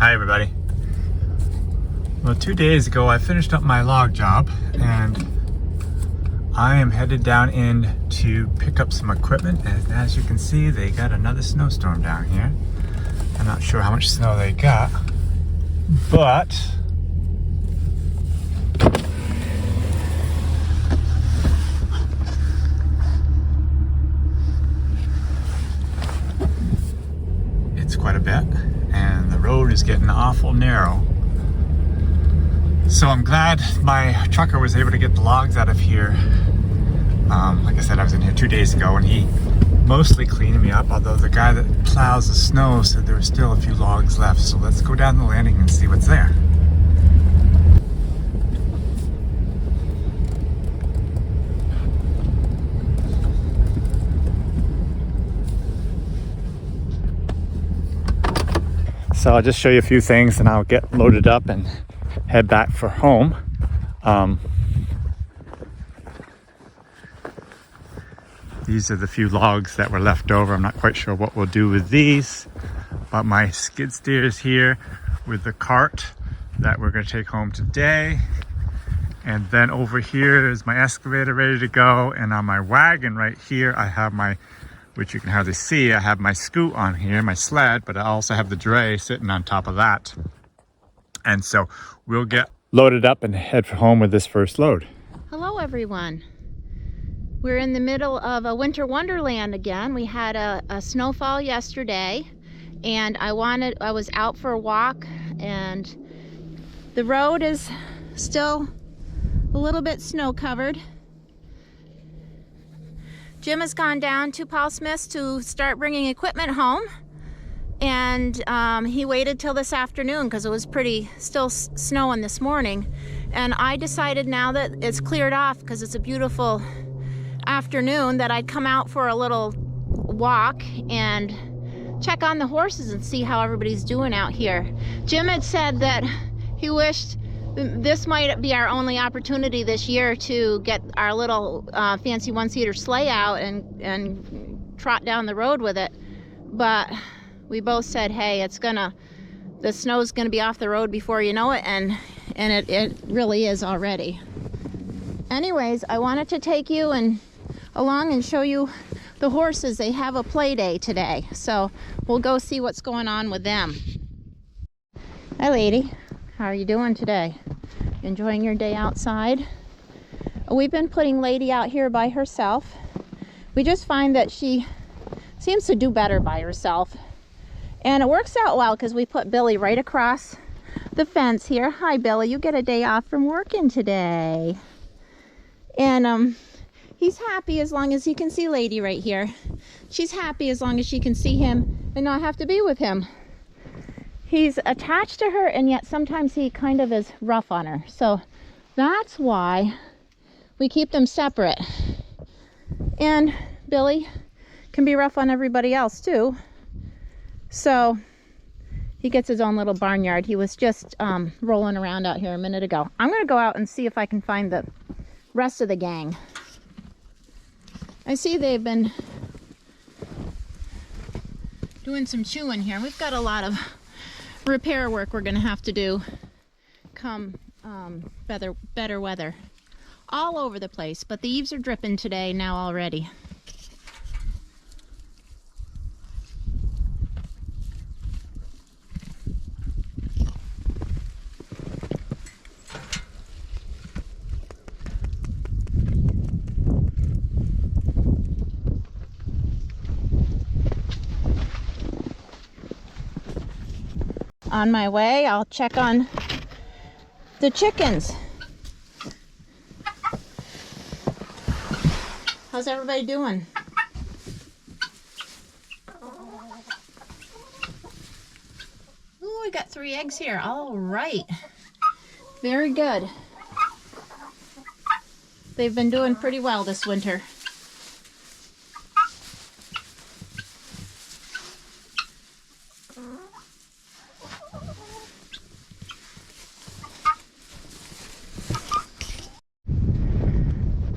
Hi everybody. Well, 2 days ago I finished up my log job and I am headed down in to pick up some equipment, and as you can see they got another snowstorm down here. I'm not sure how much snow they got, but it's quite a bit and the road is getting awful narrow. So I'm glad my trucker was able to get the logs out of here. Like I said, I was in here 2 days ago and he mostly cleaned me up, although the guy that plows the snow said there were still a few logs left. So let's go down the landing and see what's there. So I'll just show you a few things and I'll get loaded up and head back for home. These are the few logs that were left over. I'm not quite sure what we'll do with these, but my skid steer is here with the cart that we're going to take home today. And then over here is my excavator ready to go. And on my wagon right here, I have my, which you can hardly see, I have my scoot on here, my sled, but I also have the dray sitting on top of that. And so we'll get loaded up and head for home with this first load. Hello everyone. We're in the middle of a winter wonderland again. We had a snowfall yesterday and I was out for a walk and the road is still a little bit snow covered. Jim has gone down to Paul Smith's to start bringing equipment home, and he waited till this afternoon because it was still snowing this morning. And I decided now that it's cleared off because it's a beautiful afternoon that I'd come out for a little walk and check on the horses and see how everybody's doing out here. Jim had said that he wished this might be our only opportunity this year to get our little fancy one-seater sleigh out and trot down the road with it. But we both said, hey, the snow's gonna be off the road before you know it, and it really is already. Anyways, I wanted to take you along and show you the horses. They have a play day today, so we'll go see what's going on with them. Hi lady, how are you doing today? Enjoying your day outside? We've been putting Lady out here by herself. We just find that she seems to do better by herself, and it works out well because we put Billy right across the fence here. Hi Billy, you get a day off from working today. And he's happy as long as he can see Lady right here. She's happy as long as she can see him and not have to be with him. He's attached to her, and yet sometimes he kind of is rough on her. So that's why we keep them separate. And Billy can be rough on everybody else too. So he gets his own little barnyard. He was just rolling around out here a minute ago. I'm going to go out and see if I can find the rest of the gang. I see they've been doing some chewing here. We've got a lot of repair work we're going to have to do come better weather all over the place, but the eaves are dripping today now already. On my way, I'll check on the chickens. How's everybody doing? Ooh, we got 3 eggs here. All right. Very good. They've been doing pretty well this winter.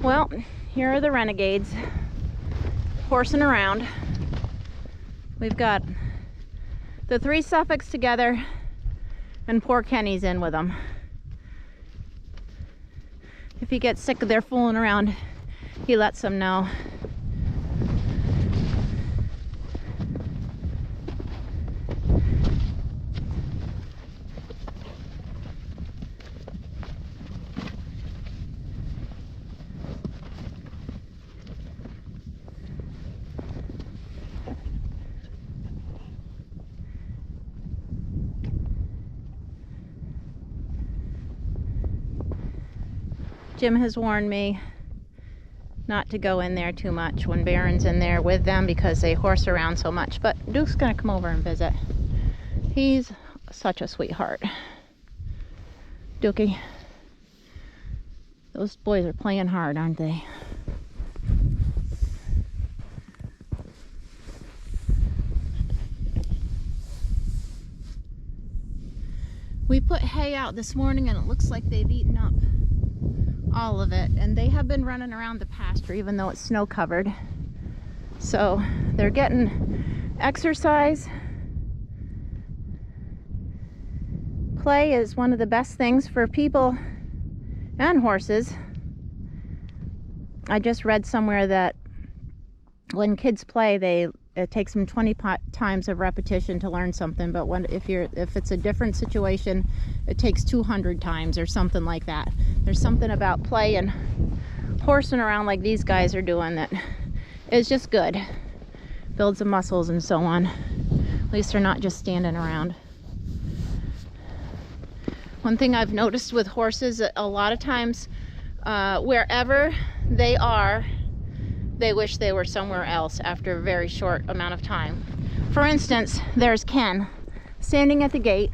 Well, here are the renegades horsing around. We've got the 3 Suffocks together And poor Kenny's in with them. If he gets sick of their fooling around, he lets them know. Jim has warned me not to go in there too much when Baron's in there with them because they horse around so much. But Duke's gonna come over and visit. He's such a sweetheart. Dookie. Those boys are playing hard, aren't they? We put hay out this morning and it looks like they've eaten up all of it, and they have been running around the pasture even though it's snow covered, so they're getting exercise. Play is one of the best things for people and horses. I just read somewhere that when kids play, it takes them 20 times of repetition to learn something, but if it's a different situation, it takes 200 times or something like that. There's something about play and horsing around like these guys are doing that is just good. Builds the muscles and so on. At least they're not just standing around. One thing I've noticed with horses, a lot of times wherever they are, they wish they were somewhere else after a very short amount of time. For instance, there's Ken standing at the gate,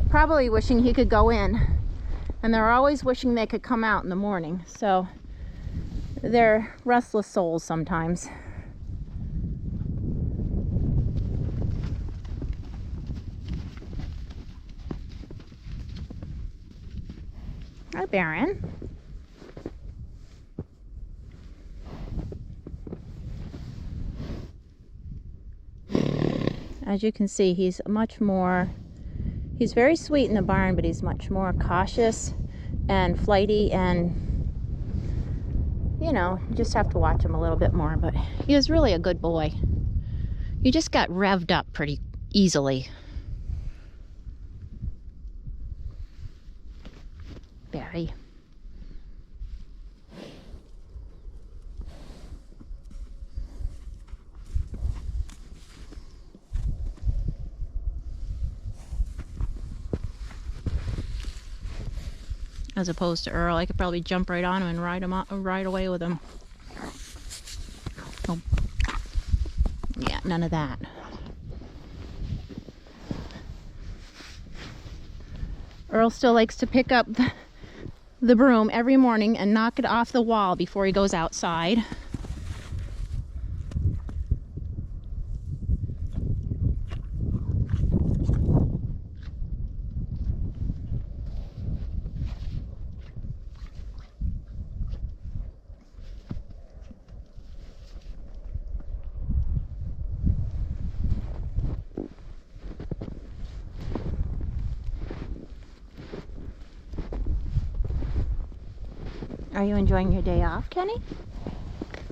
probably wishing he could go in, and they're always wishing they could come out in the morning. So they're restless souls sometimes. Hi, Baron. As you can see, he's very sweet in the barn, but he's much more cautious and flighty, and you know, you just have to watch him a little bit more. But he is really a good boy. He just got revved up pretty easily. Barry. As opposed to Earl, I could probably jump right on him and ride away with him. Oh, yeah, none of that. Earl still likes to pick up the broom every morning and knock it off the wall before he goes outside. Are you enjoying your day off, Kenny?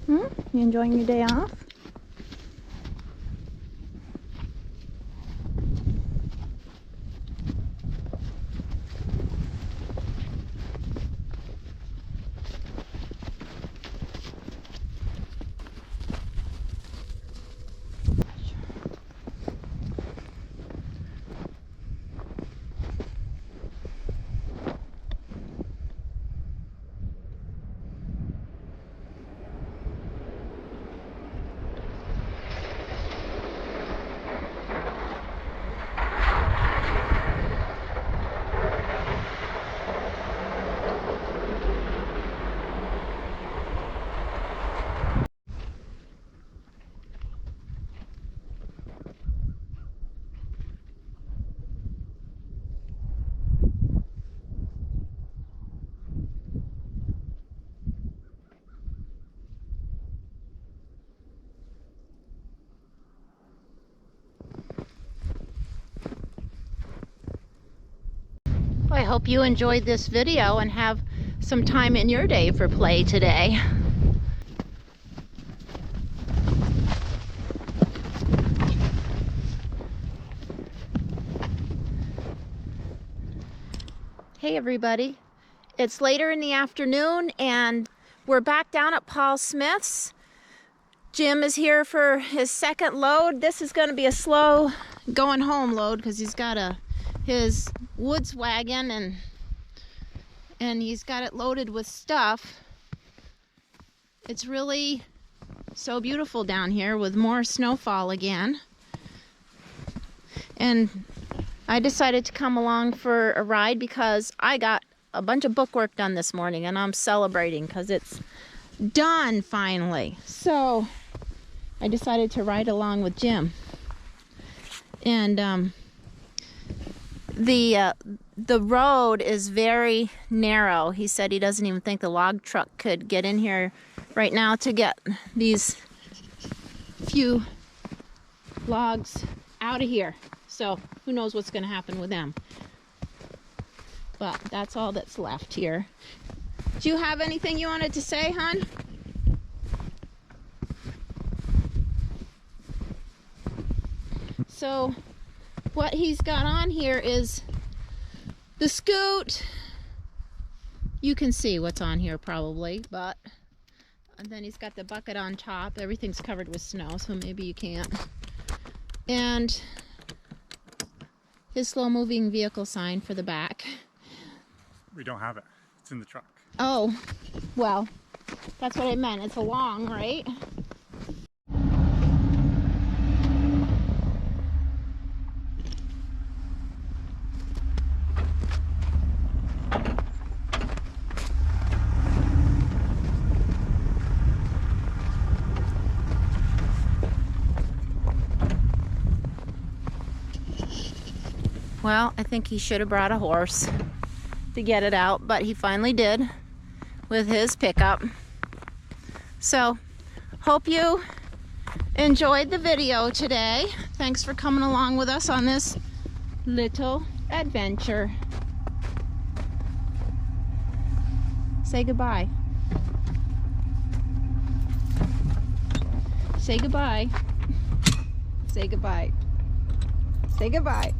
You enjoying your day off? hope you enjoyed this video and have some time in your day for play today. Hey everybody, it's later in the afternoon and we're back down at Paul Smith's. Jim is here for his second load. This is going to be a slow going home load because he's got his woods wagon and he's got it loaded with stuff. It's really so beautiful down here with more snowfall again. And I decided to come along for a ride because I got a bunch of book work done this morning and I'm celebrating because it's done finally. So I decided to ride along with Jim. And the road is very narrow. He said he doesn't even think the log truck could get in here right now to get these few logs out of here. So who knows what's going to happen with them. But that's all that's left here. Do you have anything you wanted to say, hon? So what he's got on here is the scoot. You can see what's on here probably, but and then he's got the bucket on top. Everything's covered with snow, so maybe you can't. And his slow-moving vehicle sign for the back. We don't have it. It's in the truck. Oh, well, that's what I meant. It's along, right? Well, I think he should have brought a horse to get it out, but he finally did with his pickup. So, hope you enjoyed the video today. Thanks for coming along with us on this little adventure. Say goodbye. Say goodbye. Say goodbye. Say goodbye.